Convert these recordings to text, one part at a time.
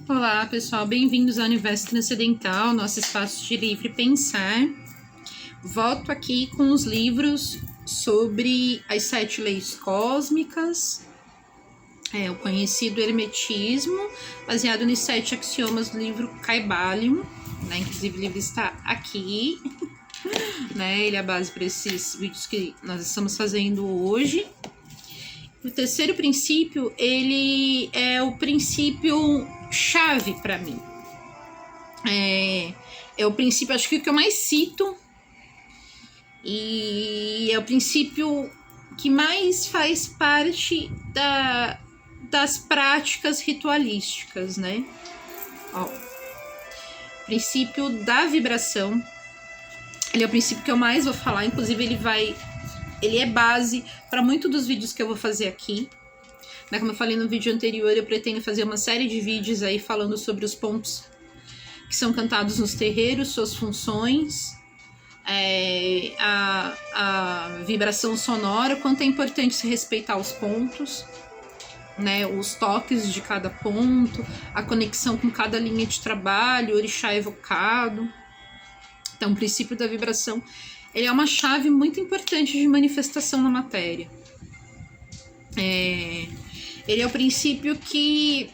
Olá, pessoal, bem-vindos ao Universo Transcendental, nosso espaço de livre pensar. Volto aqui com os livros sobre as 7 leis cósmicas, o conhecido Hermetismo, baseado nos 7 axiomas do livro Kybalion, né? Inclusive o livro está aqui, né? Ele é a base para esses vídeos que nós estamos fazendo hoje. O terceiro princípio, ele é o princípio chave para mim. É o princípio, acho que o que eu mais cito, e é o princípio que mais faz parte das práticas ritualísticas, né? O princípio da vibração, ele é o princípio que eu mais vou falar, inclusive ele é base para muitos dos vídeos que eu vou fazer aqui. Né, como eu falei no vídeo anterior, eu pretendo fazer uma série de vídeos aí falando sobre os pontos que são cantados nos terreiros, suas funções, a vibração sonora, quanto é importante se respeitar os pontos, né, os toques de cada ponto, a conexão com cada linha de trabalho, o orixá evocado. Então, o princípio da vibração, ele é uma chave muito importante de manifestação na matéria. Ele é o princípio que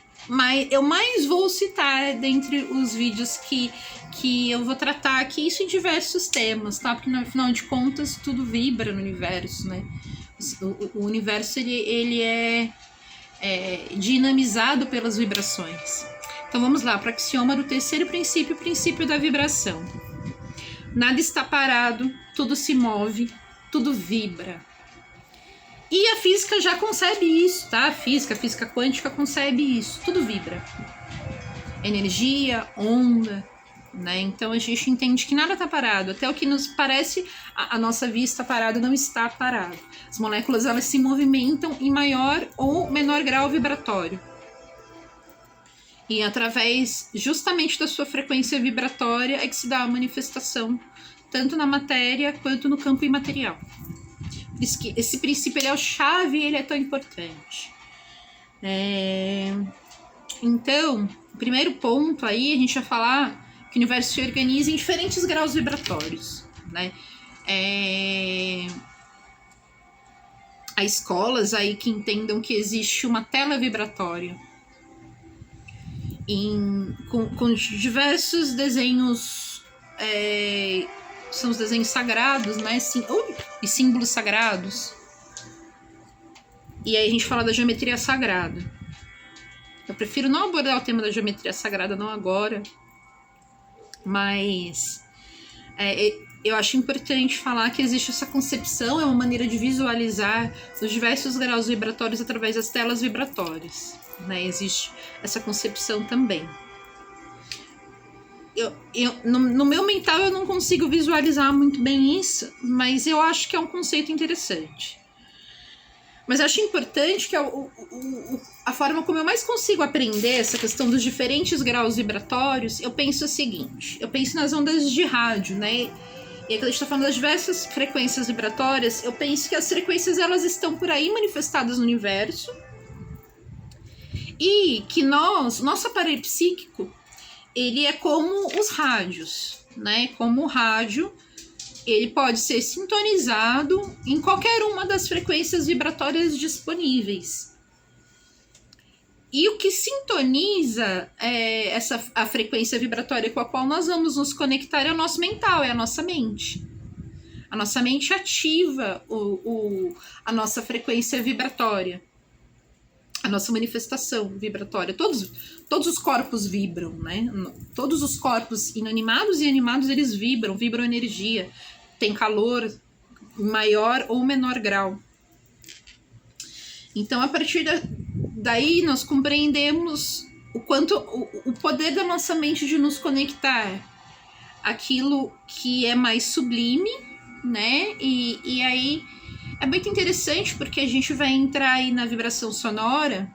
eu mais vou citar dentre os vídeos que eu vou tratar aqui, isso em diversos temas, tá? Porque, no final de contas, tudo vibra no universo, né? O universo, ele é dinamizado pelas vibrações. Então, vamos lá, para o axioma do terceiro princípio, o princípio da vibração. Nada está parado, tudo se move, tudo vibra. E a física já concebe isso, tá? A física quântica concebe isso, tudo vibra. Energia, onda, né? Então a gente entende que nada está parado, até o que nos parece a nossa vista parada não está parado. As moléculas, elas se movimentam em maior ou menor grau vibratório. E através justamente da sua frequência vibratória é que se dá a manifestação, tanto na matéria quanto no campo imaterial. Por isso que esse princípio, ele é o chave e ele é tão importante. Então, o primeiro ponto aí, a gente vai falar que o universo se organiza em diferentes graus vibratórios, né? Há escolas aí que entendam que existe uma tela vibratória com diversos desenhos, são os desenhos sagrados, né? E símbolos sagrados. E aí a gente fala da geometria sagrada. Eu prefiro não abordar o tema da geometria sagrada, não agora. Mas eu acho importante falar que existe essa concepção, é uma maneira de visualizar os diversos graus vibratórios através das telas vibratórias. Né? Existe essa concepção também. No meu mental eu não consigo visualizar muito bem isso, mas eu acho que é um conceito interessante. Mas eu acho importante que a forma como eu mais consigo aprender essa questão dos diferentes graus vibratórios, eu penso o seguinte, eu penso nas ondas de rádio, né? E aqui a gente está falando das diversas frequências vibratórias, eu penso que as frequências, elas estão por aí manifestadas no universo, e que nosso aparelho psíquico, ele é como os rádios, né? Como o rádio, ele pode ser sintonizado em qualquer uma das frequências vibratórias disponíveis. E o que sintoniza a frequência vibratória com a qual nós vamos nos conectar é o nosso mental, é a nossa mente. A nossa mente ativa a nossa frequência vibratória. A nossa manifestação vibratória. Todos os corpos vibram, né? Todos os corpos inanimados e animados, eles vibram energia. Tem calor em maior ou menor grau. Então, a partir daí, nós compreendemos o poder da nossa mente de nos conectar àquilo que é mais sublime, né? E aí é muito interessante porque a gente vai entrar aí na vibração sonora,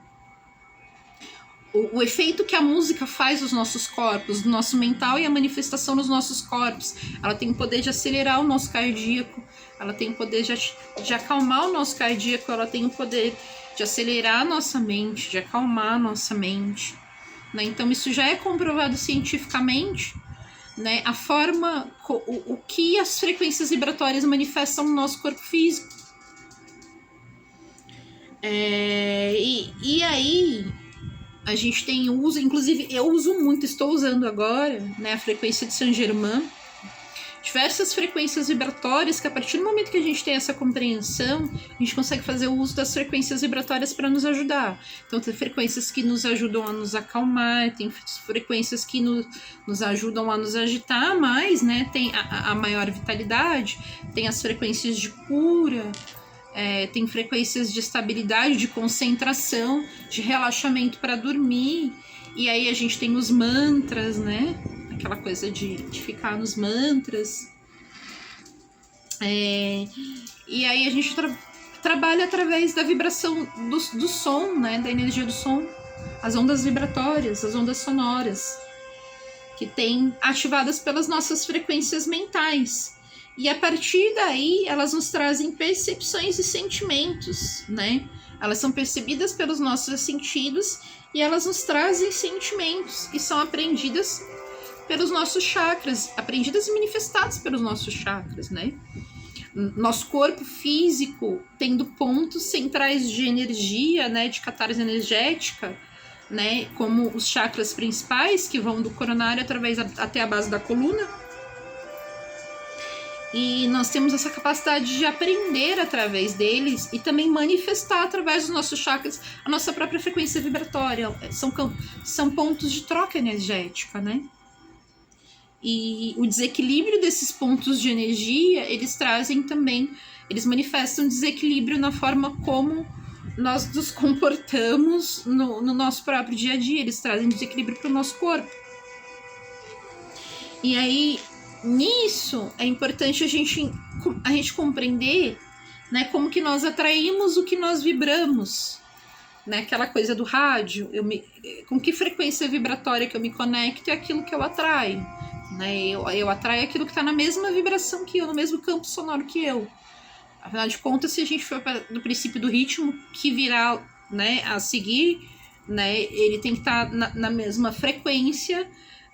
o efeito que a música faz nos nossos corpos, no nosso mental, e a manifestação nos nossos corpos. Ela tem o poder de acelerar o nosso cardíaco, ela tem o poder de acalmar o nosso cardíaco, ela tem o poder de acelerar a nossa mente, de acalmar a nossa mente. né? Então isso já é comprovado cientificamente, né? A forma, o que as frequências vibratórias manifestam no nosso corpo físico. E aí a gente tem o uso, inclusive eu uso muito, estou usando agora, né, a frequência de Saint-Germain, diversas frequências vibratórias que a partir do momento que a gente tem essa compreensão, a gente consegue fazer o uso das frequências vibratórias para nos ajudar. Então tem frequências que nos ajudam a nos acalmar, tem frequências que nos ajudam a nos agitar mais, né? Tem a maior vitalidade, tem as frequências de cura, tem frequências de estabilidade, de concentração, de relaxamento para dormir. E aí a gente tem os mantras, né? Aquela coisa de ficar nos mantras. E aí a gente trabalha através da vibração do som, né? Da energia do som. As ondas vibratórias, as ondas sonoras, que tem ativadas pelas nossas frequências mentais. E a partir daí, elas nos trazem percepções e sentimentos, né? Elas são percebidas pelos nossos sentidos e elas nos trazem sentimentos e são aprendidas pelos nossos chakras, aprendidas e manifestadas pelos nossos chakras, né? Nosso corpo físico tendo pontos centrais de energia, né? De catarse energética, né? Como os chakras principais, que vão do coronário até a base da coluna. E nós temos essa capacidade de aprender através deles e também manifestar através dos nossos chakras a nossa própria frequência vibratória. São pontos de troca energética, né? E o desequilíbrio desses pontos de energia, eles manifestam desequilíbrio na forma como nós nos comportamos no nosso próprio dia a dia. Eles trazem desequilíbrio para o nosso corpo. E aí, nisso, é importante a gente compreender, né, como que nós atraímos o que nós vibramos, né? Aquela coisa do rádio, com que frequência vibratória que eu me conecto é aquilo que eu atraio, né? Eu atraio aquilo que está na mesma vibração que eu, no mesmo campo sonoro que eu. Afinal de contas, se a gente for do princípio do ritmo que virá, né, a seguir, né, ele tem que estar na mesma frequência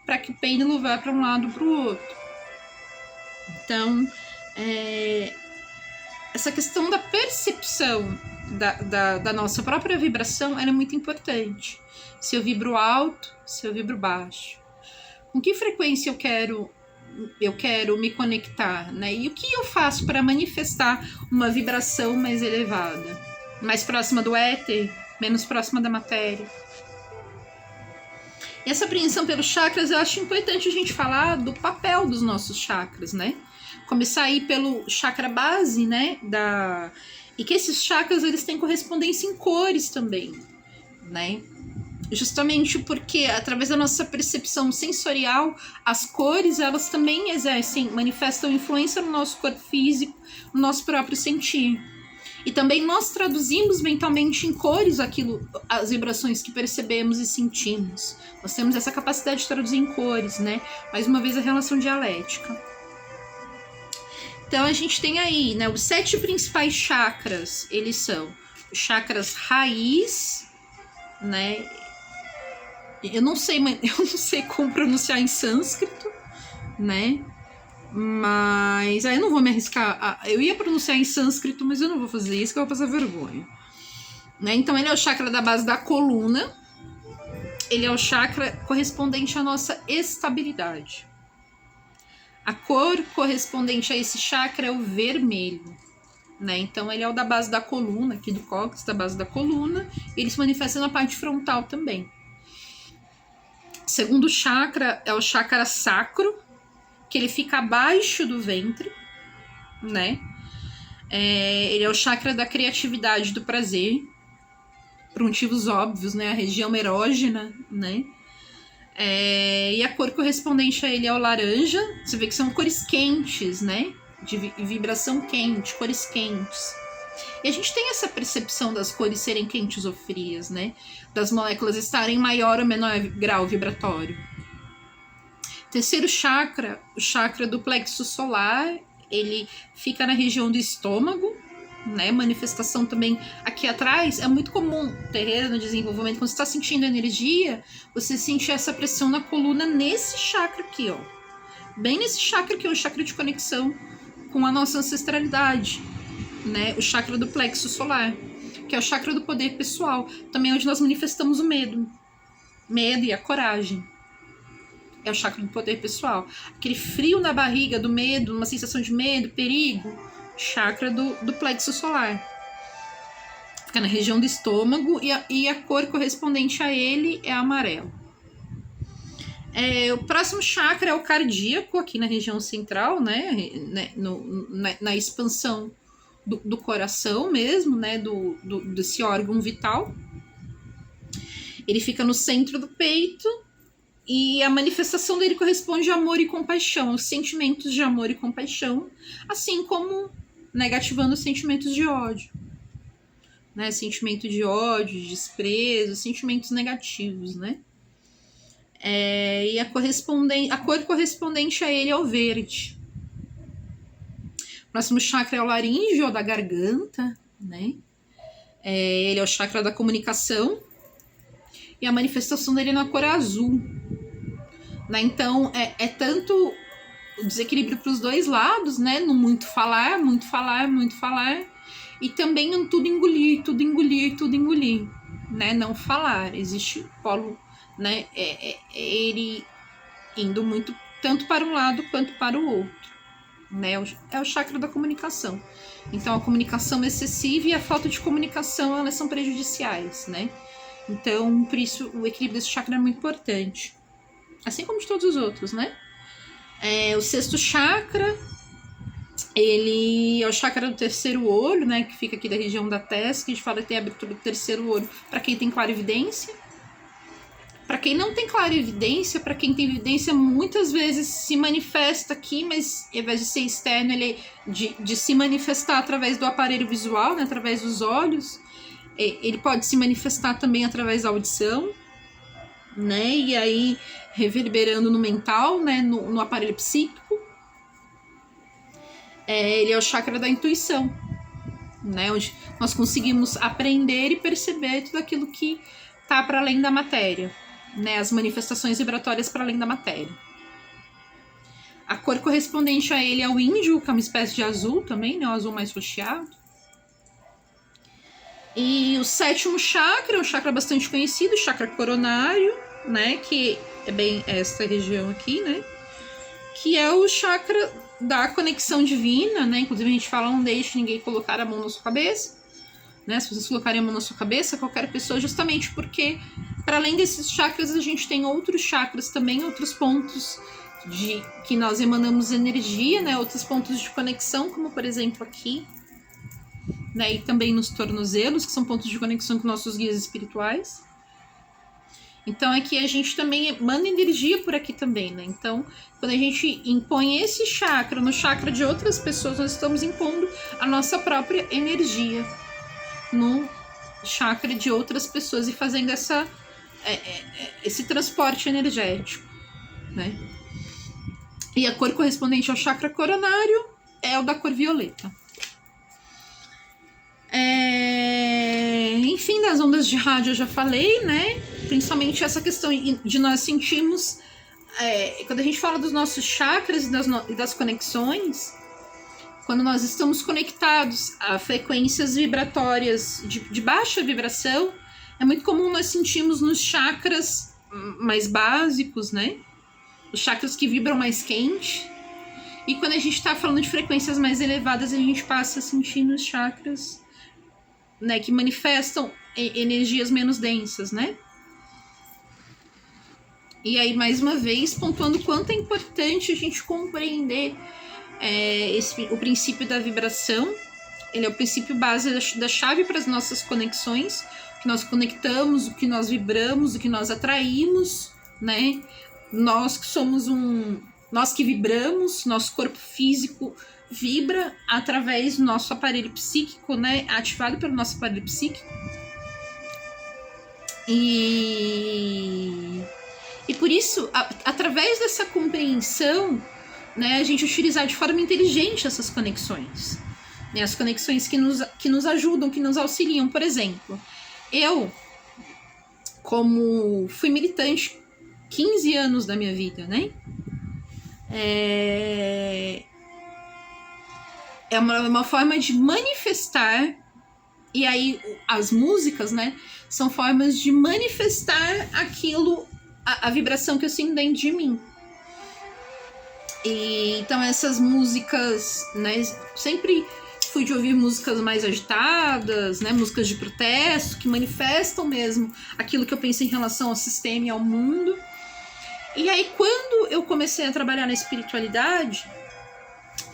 para que o pêndulo vá para um lado ou para o outro. Então, essa questão da percepção da nossa própria vibração é muito importante. Se eu vibro alto, se eu vibro baixo. Com que frequência eu quero me conectar, né? E o que eu faço para manifestar uma vibração mais elevada? Mais próxima do éter, menos próxima da matéria. E essa apreensão pelos chakras, eu acho importante a gente falar do papel dos nossos chakras, né? Começar aí pelo chakra base, né? E que esses chakras, eles têm correspondência em cores também, né? Justamente porque, através da nossa percepção sensorial, as cores, elas também manifestam influência no nosso corpo físico, no nosso próprio sentir. E também nós traduzimos mentalmente em cores as vibrações que percebemos e sentimos. Nós temos essa capacidade de traduzir em cores, né? Mais uma vez, a relação dialética. Então, a gente tem aí, né, os 7 principais chakras, eles são os chakras raiz, né? Eu não sei como pronunciar em sânscrito, né? Mas aí eu não vou me arriscar. Eu ia pronunciar em sânscrito, mas eu não vou fazer isso, que eu vou passar vergonha. Né? Então, ele é o chakra da base da coluna. Ele é o chakra correspondente à nossa estabilidade. A cor correspondente a esse chakra é o vermelho. Né? Então, ele é o da base da coluna, aqui do cóccix, da base da coluna. E ele se manifesta na parte frontal também. O segundo chakra é o chakra sacro, que ele fica abaixo do ventre, né? Ele é o chakra da criatividade, do prazer, por motivos óbvios, né? A região erógena, né? E a cor correspondente a ele é o laranja. Você vê que são cores quentes, né? De vibração quente, cores quentes. E a gente tem essa percepção das cores serem quentes ou frias, né? Das moléculas estarem em maior ou menor grau vibratório. Terceiro chakra, o chakra do plexo solar, ele fica na região do estômago, né? Manifestação também aqui atrás é muito comum, terreiro no desenvolvimento, quando você está sentindo energia, você sente essa pressão na coluna nesse chakra aqui, ó. Bem nesse chakra aqui, o chakra de conexão com a nossa ancestralidade, né? O chakra do plexo solar, que é o chakra do poder pessoal, também onde nós manifestamos o medo e a coragem. É o chakra do poder pessoal. Aquele frio na barriga do medo, uma sensação de medo, perigo, chakra do plexo solar. Fica na região do estômago e a cor correspondente a ele é amarelo. O próximo chakra é o cardíaco, aqui na região central, né? Na expansão do coração mesmo, né? Desse órgão vital. Ele fica no centro do peito e a manifestação dele corresponde a amor e compaixão, os sentimentos de amor e compaixão, assim como negativando os sentimentos de ódio, né? Sentimento de ódio, de desprezo, sentimentos negativos, né? E a cor correspondente a ele é o verde. O próximo chakra é o laríngeo, da garganta, né? Ele é o chakra da comunicação e a manifestação dele é na cor azul, né? Então é tanto o desequilíbrio para os dois lados, né? No muito falar, e também no tudo engolir, né? Não falar. Existe polo, né? Ele indo muito tanto para um lado quanto para o outro, né? É o chakra da comunicação. Então a comunicação excessiva e a falta de comunicação, elas são prejudiciais, né? Então por isso o equilíbrio desse chakra é muito importante, assim como de todos os outros, né? O sexto chakra, ele é o chakra do terceiro olho, né? Que fica aqui da região da testa, que a gente fala que tem a abertura do terceiro olho para quem tem clarividência. Para quem não tem clarividência, para quem tem evidência, muitas vezes se manifesta aqui, mas ao invés de ser externo, ele de se manifestar através do aparelho visual, né, através dos olhos, ele pode se manifestar também através da audição, né, e aí reverberando no mental, né, no aparelho psíquico. Ele é o chakra da intuição, né, onde nós conseguimos aprender e perceber tudo aquilo que está para além da matéria, né, as manifestações vibratórias para além da matéria. A cor correspondente a ele é o índio, que é uma espécie de azul também, né, o azul mais roxeado. E o sétimo chakra é um chakra bastante conhecido, o chakra coronário, né, que é bem esta região aqui, né, que é o chakra da conexão divina, né, inclusive a gente fala, não deixe ninguém colocar a mão na sua cabeça, né, se vocês colocarem a mão na sua cabeça, qualquer pessoa, justamente porque, para além desses chakras, a gente tem outros chakras também, outros pontos que nós emanamos energia, né, outros pontos de conexão, como por exemplo aqui, né, e também nos tornozelos, que são pontos de conexão com nossos guias espirituais. Então aqui a gente também emana energia por aqui também, né? Então, quando a gente impõe esse chakra no chakra de outras pessoas, nós estamos impondo a nossa própria energia no chakra de outras pessoas e fazendo esse transporte energético, né? E a cor correspondente ao chakra coronário é o da cor violeta. Enfim, das ondas de rádio eu já falei, né? Principalmente essa questão de nós sentirmos, quando a gente fala dos nossos chakras e das conexões, quando nós estamos conectados a frequências vibratórias de baixa vibração, é muito comum nós sentirmos nos chakras mais básicos, né? Os chakras que vibram mais quente. E quando a gente está falando de frequências mais elevadas, a gente passa a sentir nos chakras, né, que manifestam energias menos densas, né? E aí, mais uma vez, pontuando o quanto é importante a gente compreender o princípio da vibração. Ele é o princípio base da chave para as nossas conexões, o que nós conectamos, o que nós vibramos, o que nós atraímos, né? Nós que vibramos, nosso corpo físico vibra através do nosso aparelho psíquico, né? Ativado pelo nosso aparelho psíquico. E por isso, através dessa compreensão, né, a gente utilizar de forma inteligente essas conexões, né? As conexões que nos ajudam, que nos auxiliam. Por exemplo, eu, como fui militante 15 anos da minha vida, né? É uma forma de manifestar, e aí as músicas, né, são formas de manifestar aquilo, a vibração que eu sinto dentro de mim. E então essas músicas, né, sempre fui de ouvir músicas mais agitadas, né, músicas de protesto, que manifestam mesmo aquilo que eu penso em relação ao sistema e ao mundo. E aí, quando eu comecei a trabalhar na espiritualidade,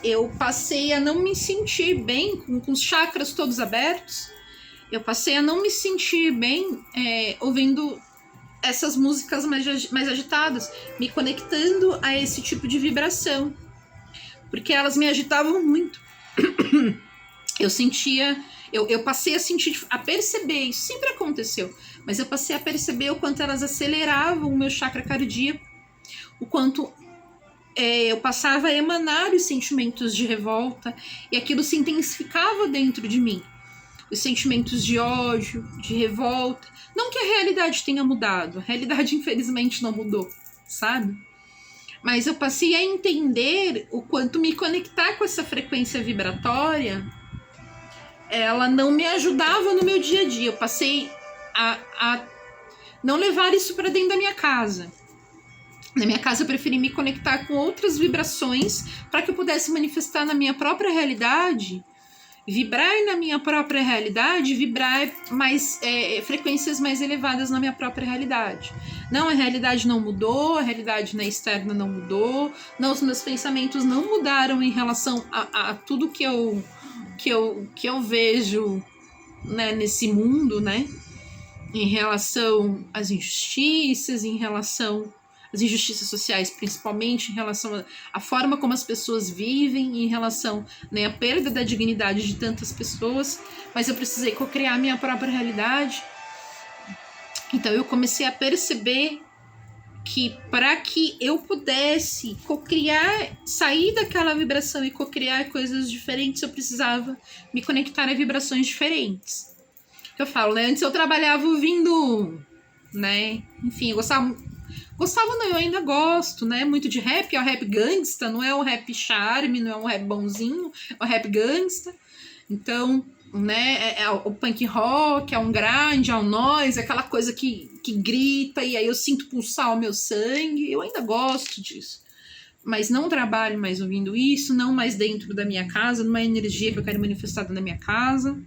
eu passei a não me sentir bem, com os chakras todos abertos, eu passei a não me sentir bem ouvindo essas músicas mais agitadas, me conectando a esse tipo de vibração, porque elas me agitavam muito. Eu passei a sentir, a perceber, isso sempre aconteceu, mas eu passei a perceber o quanto elas aceleravam o meu chakra cardíaco, o quanto eu passava a emanar os sentimentos de revolta, e aquilo se intensificava dentro de mim. Os sentimentos de ódio, de revolta. Não que a realidade tenha mudado, a realidade infelizmente não mudou, sabe? Mas eu passei a entender o quanto me conectar com essa frequência vibratória, ela não me ajudava no meu dia a dia. Eu passei a não levar isso para dentro da minha casa. Na minha casa eu preferi me conectar com outras vibrações para que eu pudesse manifestar na minha própria realidade, vibrar na minha própria realidade, vibrar mais frequências mais elevadas na minha própria realidade. Não, a realidade não mudou, a realidade na externa não mudou, não, os meus pensamentos não mudaram em relação a tudo que eu vejo, né, nesse mundo, né, em relação às injustiças, em relação as injustiças sociais, principalmente em relação à forma como as pessoas vivem, em relação, né, à perda da dignidade de tantas pessoas, mas eu precisei co-criar minha própria realidade. Então eu comecei a perceber que para que eu pudesse co-criar, sair daquela vibração e co-criar coisas diferentes, eu precisava me conectar a vibrações diferentes. Eu falo, né, antes eu trabalhava ouvindo, né, enfim, eu gostava não, eu ainda gosto, né, muito de rap, é o rap gangsta, não é o rap charme, não é um rap bonzinho, é o rap gangsta. Então, né, é o punk rock, é um grande, é um noise, aquela coisa que grita e aí eu sinto pulsar o meu sangue, eu ainda gosto disso. Mas não trabalho mais ouvindo isso, não mais dentro da minha casa, numa energia que eu quero manifestar na minha casa,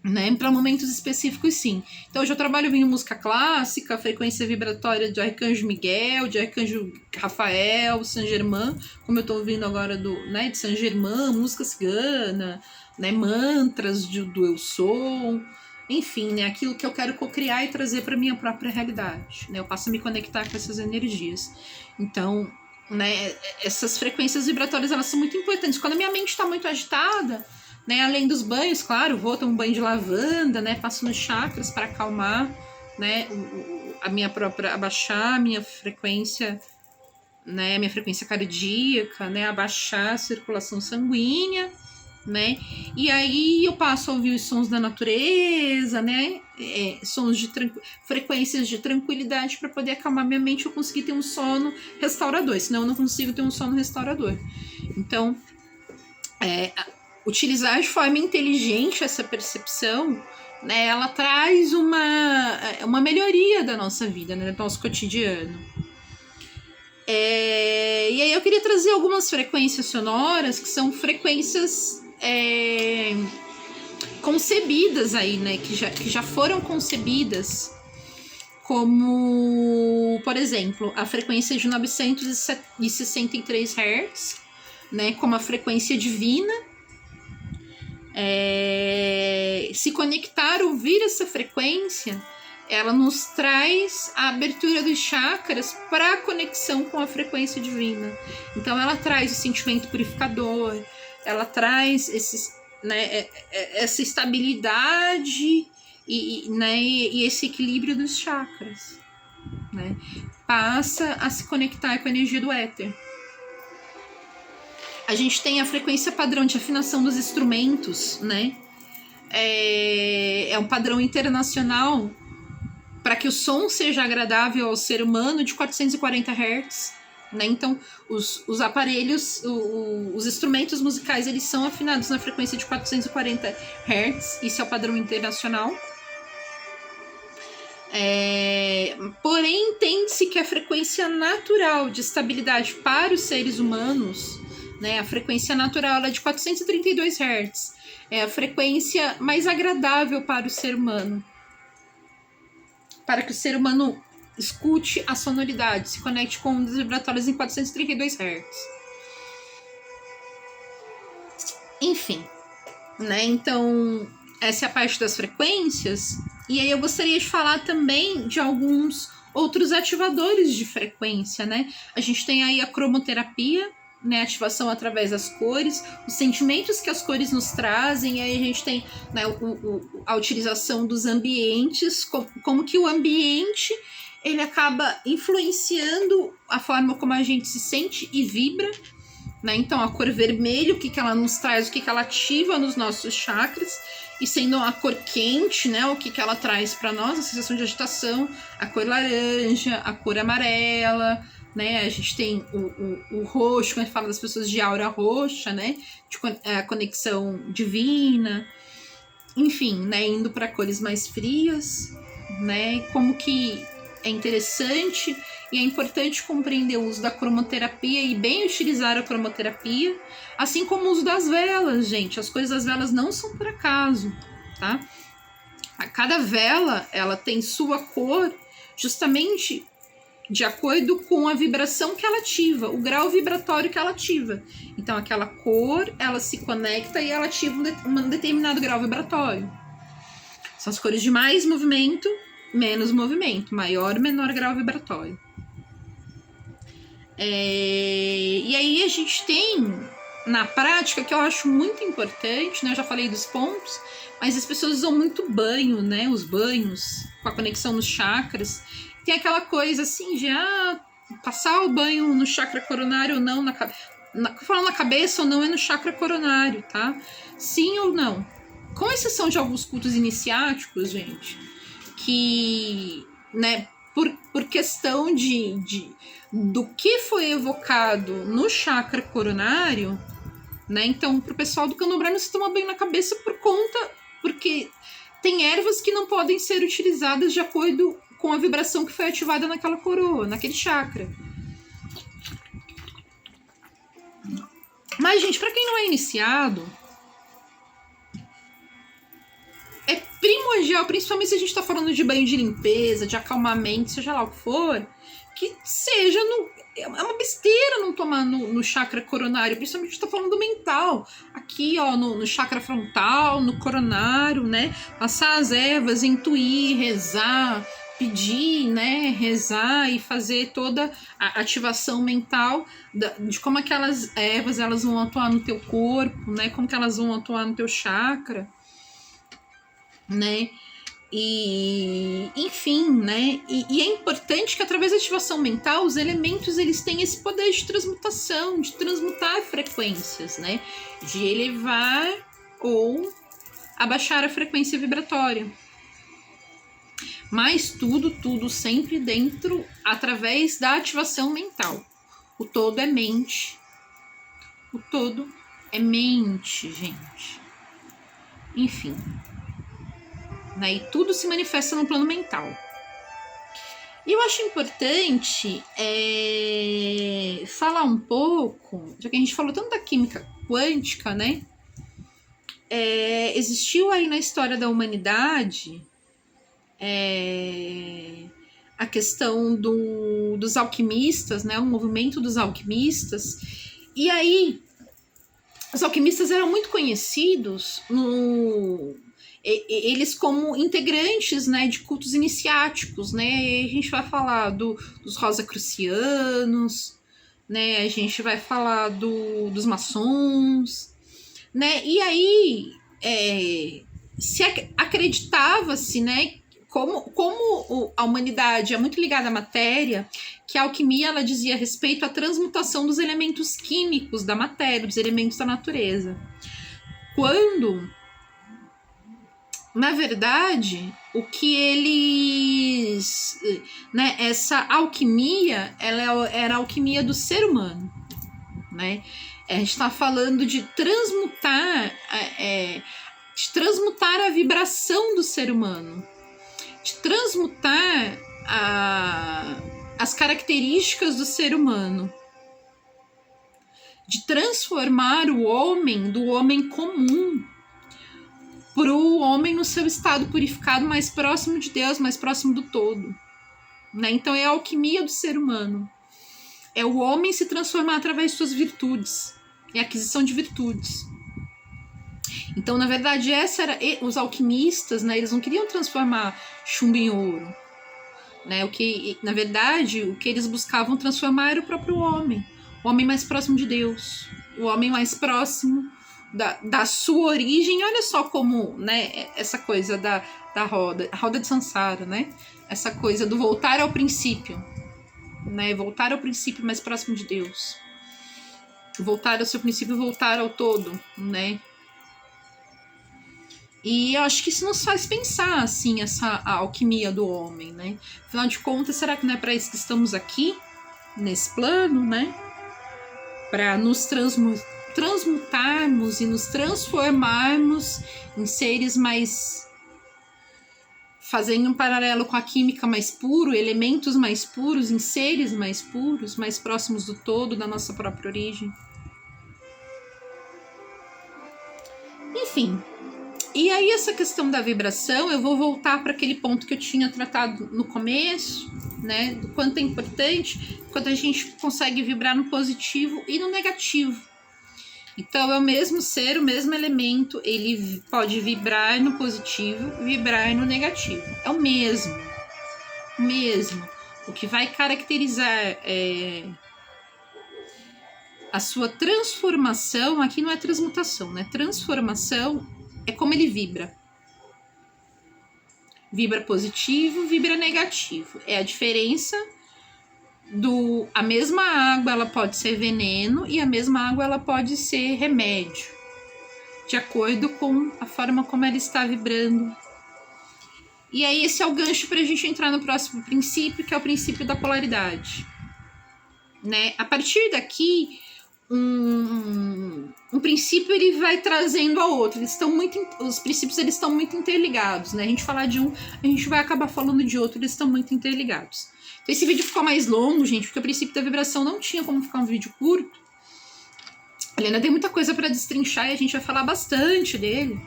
né, para momentos específicos, sim. Então hoje eu trabalho ouvindo música clássica, frequência vibratória de Arcanjo Miguel, de Arcanjo Rafael, Saint Germain, como eu tô ouvindo agora de Saint Germain, música cigana, né, mantras do eu sou, enfim, né, aquilo que eu quero co-criar e trazer para minha própria realidade, né, eu passo a me conectar com essas energias. Então, né, essas frequências vibratórias, elas são muito importantes. Quando a minha mente está muito agitada, né, além dos banhos, claro, vou tomar um banho de lavanda, né, passo nos chakras para acalmar, né, a minha própria, abaixar a minha frequência, né, a minha frequência cardíaca, né, abaixar a circulação sanguínea, né, e aí eu passo a ouvir os sons da natureza, né, sons de frequências de tranquilidade para poder acalmar minha mente e eu conseguir ter um sono restaurador, senão eu não consigo ter um sono restaurador. Então, utilizar de forma inteligente essa percepção, né, ela traz uma melhoria da nossa vida, né, do nosso cotidiano. E aí eu queria trazer algumas frequências sonoras que são frequências concebidas aí, né, que já foram concebidas como, por exemplo, a frequência de 963 Hz, né, como a frequência divina. Se conectar, ouvir essa frequência, ela nos traz a abertura dos chakras para a conexão com a frequência divina. Então ela traz o sentimento purificador, ela traz essa estabilidade e esse equilíbrio dos chakras, né? Passa a se conectar com a energia do éter. A gente tem a frequência padrão de afinação dos instrumentos, né? É um padrão internacional para que o som seja agradável ao ser humano de 440 Hz. Né? Então, os aparelhos, os instrumentos musicais, eles são afinados na frequência de 440 Hz. Isso é o padrão internacional. Porém, entende-se que a frequência natural de estabilidade para os seres humanos, né, a frequência natural é de 432 Hz. É a frequência mais agradável para o ser humano. Para que o ser humano escute a sonoridade, se conecte com ondas vibratórias em 432 Hz. Enfim, né? Então, essa é a parte das frequências. E aí eu gostaria de falar também de alguns outros ativadores de frequência, né? A gente tem aí a cromoterapia, né, ativação através das cores, os sentimentos que as cores nos trazem, e aí a gente tem, né, a utilização dos ambientes, como que o ambiente ele acaba influenciando a forma como a gente se sente e vibra, né? Então a cor vermelha, o que ela nos traz, o que ela ativa nos nossos chakras, e sendo a cor quente, né, o que ela traz para nós, a sensação de agitação, a cor laranja, a cor amarela, né? A gente tem o roxo, quando a gente fala das pessoas de aura roxa, né, de a conexão divina, enfim, né, indo para cores mais frias, né, como que é interessante e é importante compreender o uso da cromoterapia e bem utilizar a cromoterapia, assim como o uso das velas, gente. As cores das velas não são por acaso, tá? Cada vela, ela tem sua cor justamente de acordo com a vibração que ela ativa, o grau vibratório que ela ativa. Então, aquela cor, ela se conecta e ela ativa um determinado grau vibratório. São as cores de mais movimento, menos movimento, maior, menor grau vibratório. E aí a gente tem, na prática, que eu acho muito importante, né? Eu já falei dos pontos, mas as pessoas usam muito banho, né? Os banhos, com a conexão nos chakras. Tem aquela coisa assim de passar o banho no chakra coronário ou não, falando na cabeça ou não, é no chakra coronário, tá? Sim ou não. Com exceção de alguns cultos iniciáticos, gente, que, né, por questão do que foi evocado no chakra coronário, né? Então, pro pessoal do candomblé não se toma banho na cabeça porque tem ervas que não podem ser utilizadas de acordo com a vibração que foi ativada naquela coroa, naquele chakra. Mas, gente, para quem não é iniciado, é primordial, principalmente se a gente tá falando de banho de limpeza, de acalmamento, seja lá o que for, que seja é uma besteira não tomar no chakra coronário, principalmente a gente tá falando do mental. Aqui, ó, no chakra frontal, no coronário, né? Passar as ervas, intuir, rezar, pedir, né? Rezar e fazer toda a ativação mental de como aquelas ervas elas vão atuar no teu corpo, né? Como que elas vão atuar no teu chakra, né? E enfim, né? E é importante que através da ativação mental os elementos eles têm esse poder de transmutação, de transmutar frequências, né? De elevar ou abaixar a frequência vibratória. Mas tudo sempre dentro, através da ativação mental. O todo é mente. O todo é mente, gente. Enfim. Né? E tudo se manifesta no plano mental. E eu acho importante falar um pouco, já que a gente falou tanto da química quântica, né? Existiu aí na história da humanidade a questão dos alquimistas, né? O movimento dos alquimistas. E aí, os alquimistas eram muito conhecidos eles como integrantes, né, de cultos iniciáticos, né? E a gente vai falar dos rosacrucianos, né? A gente vai falar dos maçons, né? E aí se acreditava-se, né, a humanidade é muito ligada à matéria, que a alquimia ela dizia respeito à transmutação dos elementos químicos da matéria, dos elementos da natureza. Quando, na verdade, o que eles... né, essa alquimia, ela era a alquimia do ser humano, né? A gente está falando de transmutar a vibração do ser humano, de transmutar as características do ser humano, de transformar o homem do homem comum para o homem no seu estado purificado, mais próximo de Deus, mais próximo do todo, né? Então é a alquimia do ser humano, é o homem se transformar através de suas virtudes, é a aquisição de virtudes. Então, na verdade, os alquimistas, né, eles não queriam transformar chumbo em ouro, né? Na verdade, o que eles buscavam transformar era o próprio homem, o homem mais próximo de Deus, o homem mais próximo da sua origem. Olha só como, né, essa coisa da roda, a roda de Sansara, né? Essa coisa do voltar ao princípio, né? Voltar ao princípio mais próximo de Deus, voltar ao seu princípio, voltar ao todo, né? E eu acho que isso nos faz pensar, assim, a alquimia do homem, né? Afinal de contas, será que não é para isso que estamos aqui, nesse plano, né? Para nos transmutarmos e nos transformarmos em seres mais... fazendo um paralelo com a química mais puro, elementos mais puros, em seres mais puros, mais próximos do todo, da nossa própria origem. Enfim... E aí essa questão da vibração, eu vou voltar para aquele ponto que eu tinha tratado no começo, né? Do quanto é importante quando a gente consegue vibrar no positivo e no negativo. Então é o mesmo ser, o mesmo elemento, ele pode vibrar no positivo, vibrar no negativo. É o mesmo. O que vai caracterizar a sua transformação, aqui não é transmutação, né? Transformação é como ele vibra. Vibra positivo, vibra negativo. É a diferença a mesma água, ela pode ser veneno e a mesma água, ela pode ser remédio, de acordo com a forma como ela está vibrando. E aí esse é o gancho para a gente entrar no próximo princípio, que é o princípio da polaridade, né? A partir daqui, um princípio ele vai trazendo ao outro. Os princípios eles estão muito interligados, né? A gente falar de um, a gente vai acabar falando de outro, eles estão muito interligados. Então esse vídeo ficou mais longo, gente, porque o princípio da vibração não tinha como ficar um vídeo curto. Ele ainda tem muita coisa para destrinchar e a gente vai falar bastante dele,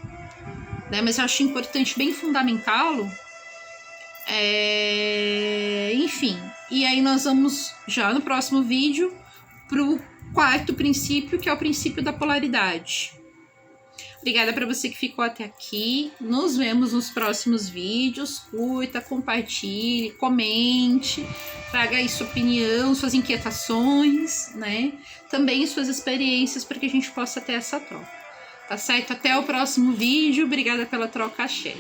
né? Mas eu acho importante bem fundamentá-lo. Enfim, e aí nós vamos já no próximo vídeo pro quarto princípio, que é o princípio da polaridade. Obrigada para você que ficou até aqui. Nos vemos nos próximos vídeos. Curta, compartilhe, comente, traga aí sua opinião, suas inquietações, né? Também suas experiências, para que a gente possa ter essa troca. Tá certo? Até o próximo vídeo. Obrigada pela troca, axé.